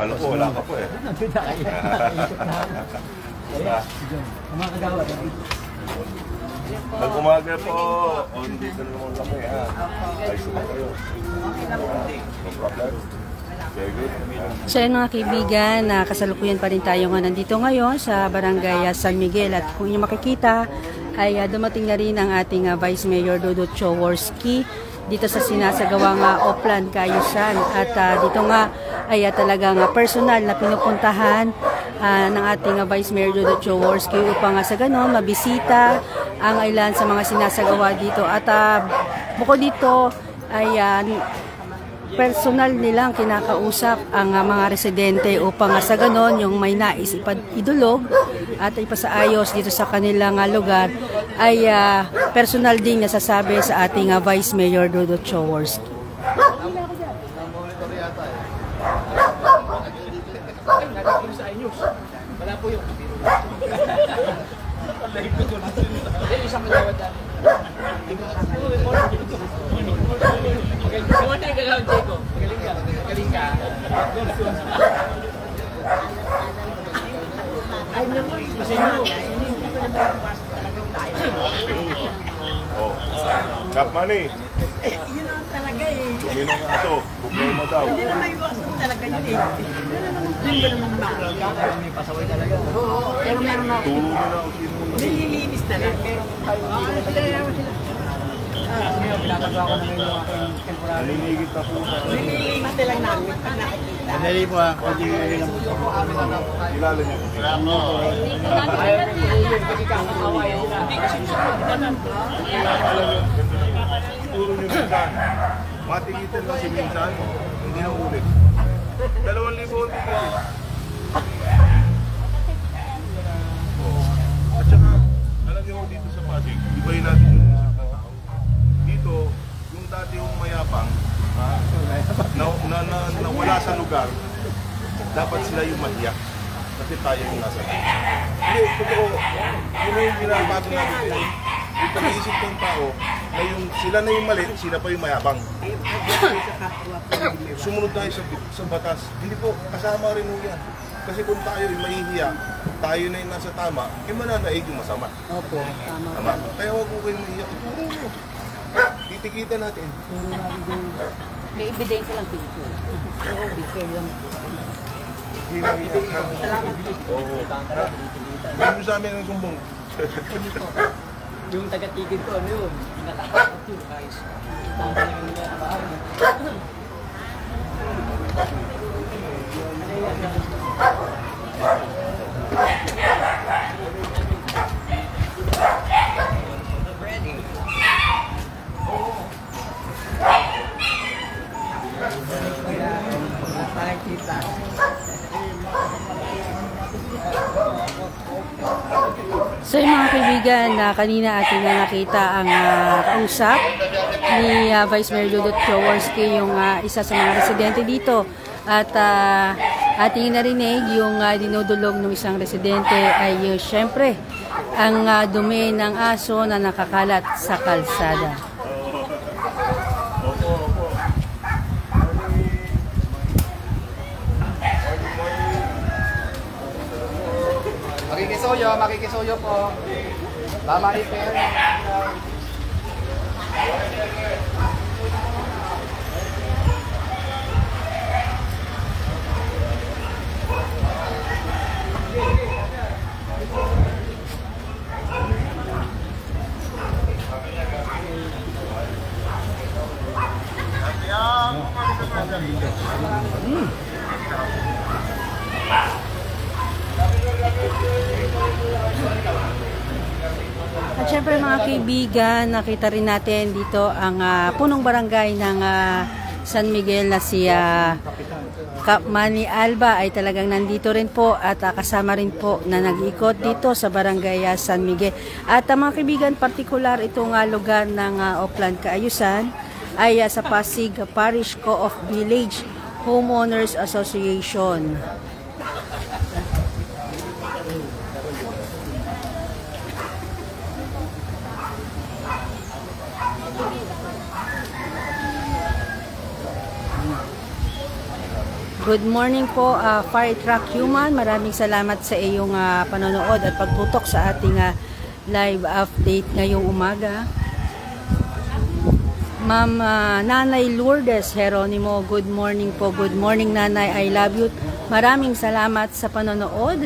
Ano po, wala ka po eh. Mag-umaga po. O, dito naman kami ha. Ay, sila kayo. No problem. Very good. So yun mga kaibigan, kasalukuyan pa rin tayo nga nandito ngayon sa Barangay San Miguel. At kung inyo makikita, ay dumating na rin ang ating Vice Mayor Dudut Jaworski dito sa sinasagawang Oplan Kaayusan. At dito nga ay talagang personal na pinupuntahan ng ating Vice Mayor Dudut Jaworski upang sa ganon mabisita ang ilan sa mga sinasagawa dito. At bukod dito ay personal nilang kinakausap ang mga residente upang sa ganon yung may nais idulog at ipasaayos dito sa kanilang lugar ay personal din nasasabi sa ating Vice Mayor Dudut Jaworski. Wala po yung isang kagawad namin. Magaling ka gagawin, Jeko. Magaling ka. Ay, naman. Kasi Oh, Cap Money. Yun ang talaga eh. Tumino nga ito. Problema daw. Hindi na may iwas mo talaga yun eh. Yun ba naman makakita? may pasaway talaga. Oo, pero meron ako. Turo nyo na kung sino mo. Nililinis na lang. Pero Pinapagawa ko na ngayon yung aking temporary. Naninigit na po sa... nililinis na lang namin pag nakikita. Dali po ha. Kunti lang po. Kilala nyo. Kasi kakakawa yun. Hindi kasi Turo nyo minsan. Matigitan lang si minsan. Hindi na ulit. 2,000 ulit. At saka, alam nyo dito sa Pasig, ibayin natin yung isang tao. Dito, yung dati yung mayabang, na wala sa lugar, dapat sila yung mahiyak. Kasi tayo yung nasa lugar. Hindi, totoo. Yun yung pinapato natin. Yung pag-iisip ng tao, na yung, sila na yung mali, sila pa yung mayabang. Sumunod tayo sa batas. Hindi po, kasama rin mo yan. Kasi kung tayo yung mahihiya, tayo na yung nasa tama, mananaig yung masama. Opo, tama. Tama? Kaya huwag ko kayo mahihiya. Ituro mo. Titikita natin. May ebidensya lang picture. Oo, picture lang. Hindi mahihiya. Oo. Gawin mo sa amin ang sumbong. yung taga-tigid ko, ano yun? Natatakot yun, guys. Tama na yung nakabahan. So yung mga kaibigan, kanina ating nakita ang kausap ni Vice Mayor Dudut Jaworski, yung isa sa mga residente dito. At ating narinig yung dinudulog ng isang residente ay syempre ang dumi ng aso na nakakalat sa kalsada. Makikisuyo po. Tama repair. At syempre mga kaibigan, nakita rin natin dito ang punong barangay ng San Miguel na si Cap Manny Alba ay talagang nandito rin po at kasama rin po na nag-ikot dito sa barangay San Miguel. At mga kaibigan, partikular itong lugar ng Oplan Kaayusan ay sa Pasig Parish Co-op Village Homeowners Association. Good morning po, Fire Truck Human. Maraming salamat sa iyong panonood at pagtutok sa ating live update ngayong umaga. Ma'am Nanay Lourdes Geronimo, good morning po. Good morning, Nanay. I love you. Maraming salamat sa panonood.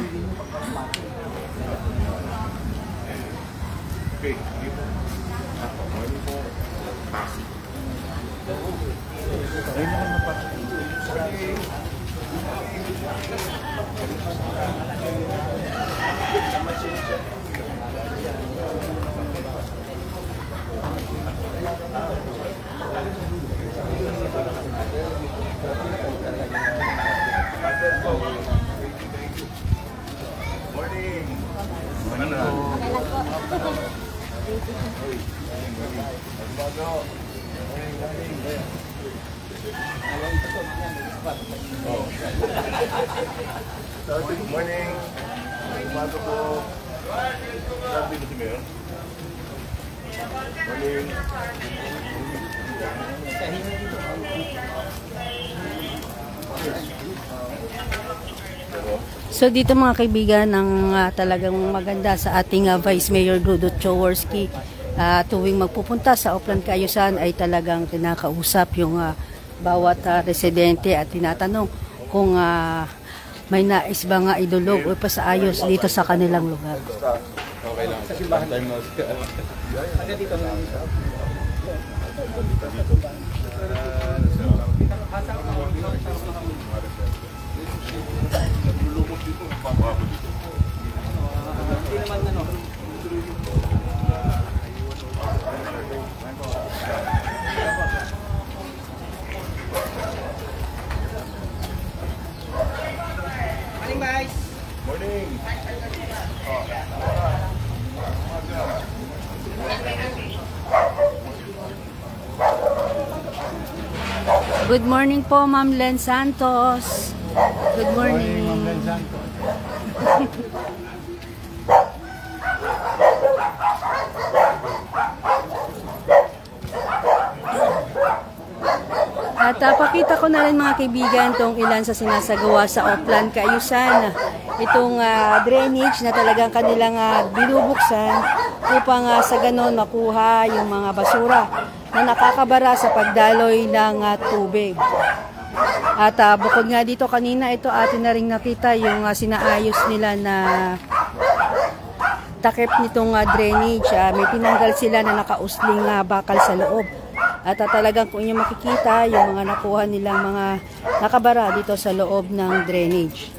Okay, sige po. Morning po. Ayun naman na pa. Morning. Good morning. Umaga po. Sabi na si Mayor. Morning. So dito mga kaibigan, ang talagang maganda sa ating Vice Mayor Dudut Jaworski, tuwing magpupunta sa Oplan Kaayusan ay talagang tinakausap yung bawat residente at tinatanong kung may nais ba nga idulog o pasaayos dito sa kanilang lugar. Okay lang. Sa simbahan. Hanggang dito lang. Naglulukot dito. Papako dito. Hindi naman ano. Morning, guys. Morning. Good morning po, Ma'am Len Santos. Good morning. Ma'am Len Santos. At pakita ko na rin mga kaibigan itong ilan sa sinasagawa sa Oplan Kaayusan. Itong drainage na talagang kanilang binubuksan upang sa ganon makuha yung mga basura na nakakabara sa pagdaloy ng tubig. At bukod nga dito kanina, ito atin na rin nakita yung sinaayos nila na takip nitong drainage. May tinanggal sila na nakausling bakal sa loob. At talagang kung inyo makikita yung mga nakuha nilang mga nakabara dito sa loob ng drainage.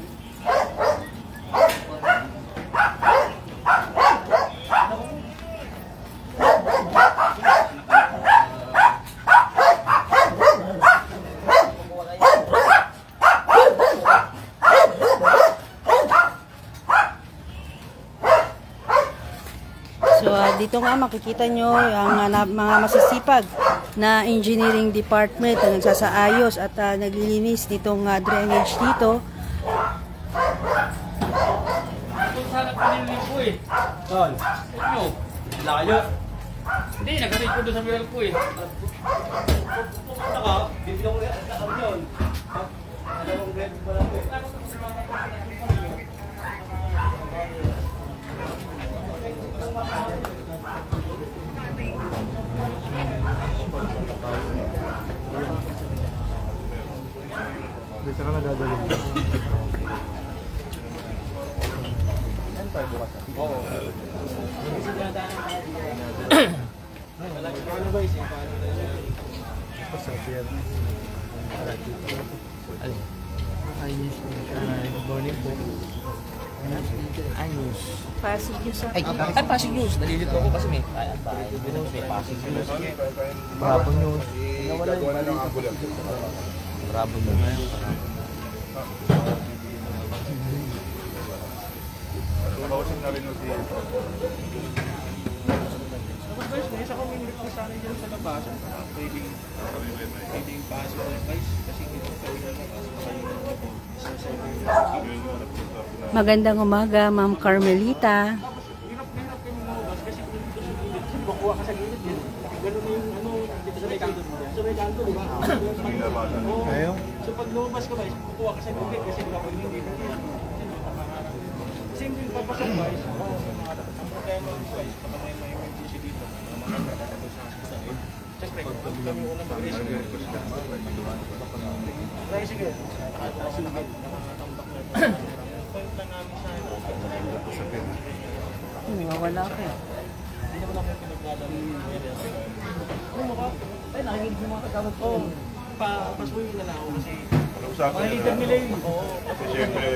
So dito nga makikita nyo ang mga masisipag na engineering department na nagsasaayos at naglilinis nitong drainage dito. Ito sana pinili ko eh. Tol. Ano? Layo. Hindi, nag-reach ko doon sa mural ko eh. Pupunta ka, bibigyan ko yan. Ano yun? Dalawang grade pa lang eh. Dito ka nadadalhin. Oo. Paano ba isip? Pasapir. Ayos. Good morning po. Ayos. Pasig yun sa... Ay, Pasig News. Nalilito ko kasi may Pasig News. Bravo news. Gagawa na ng ambulance. Bravo News. Nakausap na rin mo si... Sa community ko sana dyan sa labas, pwedeng possible guys, kasi dito kayo na Magandang umaga, Ma'am Carmelita. hirap kayo lumabas kasi kung dito sa gilid, kukuha ka sa gilid yun. Ganun yung ano, dito sa may kanto mo. So regalo, di ba? Ayaw? So pag lumabas ka ba, kukuha ka sa tubig kasi wala ko hindi dito. Kasi hindi papasok ba, ang problema ng guys, kapag may emergency dito, mga magkakatagal sa hospital, siyempre, kami unang mag-rescue. Tricycle, nakatambak na. Point lang namin sa Wala ka eh. hindi naman ako pinagdadali. Ano ka? Ay, nakikinig yung mga kasama ko. Pasuyin na lang ako kasi Pag-usapan mga nyo leader na. nila yun. Oo. Kasi siyempre,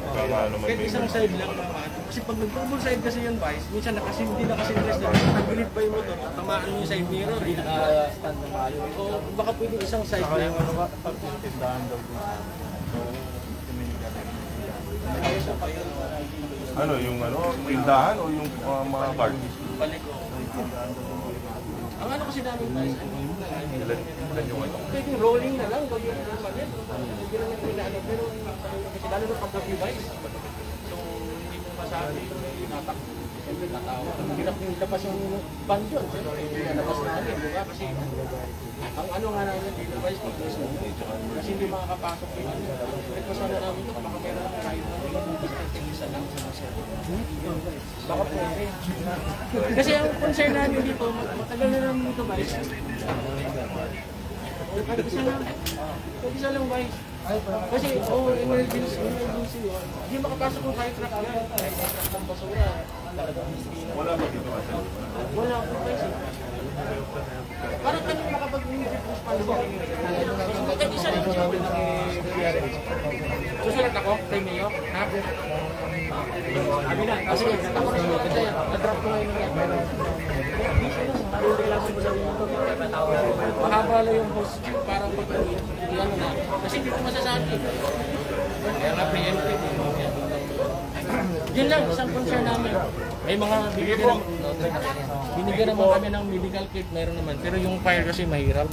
tama naman Kahit din. isang side lang naman. Kasi pag nag-double side kasi yung vice, minsan hindi nakasimpress na. Tagilid pa yung motor, tatamaan mo yung side mirror. Hindi naka-stand na maayos. O baka pwede isang side Saka lang. yung ano ba, pagtindahan daw dun. Ano, yung ano, tindahan o yung mga card? Balik ko. Ang ano kasi namin vice, Ilan yung ano? pwede rolling na lang, gawin na lang ulit. Hindi lang yung pinano, pero kasi lalo na pag-gabi vice. So, hindi mo masabi yung natak. Siyempre, natawa. Hirap yung labas yung band yun. Siyempre, nalabas natin, di ba? Kasi, ang ano nga namin dito, vice, kasi hindi makakapasok yung ano. Request na namin ito, baka meron na kahit na isa lang. Baka pwede. Kasi ang concern namin dito, matagal na namin ito, vice. Kahit isa lang. Kahit isa lang, vice. Kasi, emergency yun. Hindi makapasok yung fire truck yan. Fire truck ng basura. Wala ba dito kasi? Wala po guys. Parang kami makapag-immediate response pa rin. Kahit isa lang siya. Susulat ako kay Mayo. Ha? Sabi na. Kasi ako na sulat kasi na-drop ko ngayon yan. Mahaba lang yung host. Parang pag-uwi. Ano na. Kasi hindi ko masasabi. Kaya nga preemptive. Yun lang, isang concern namin. May mga binigyan naman kami ng medical kit, mayroon naman. Pero yung fire kasi mahirap.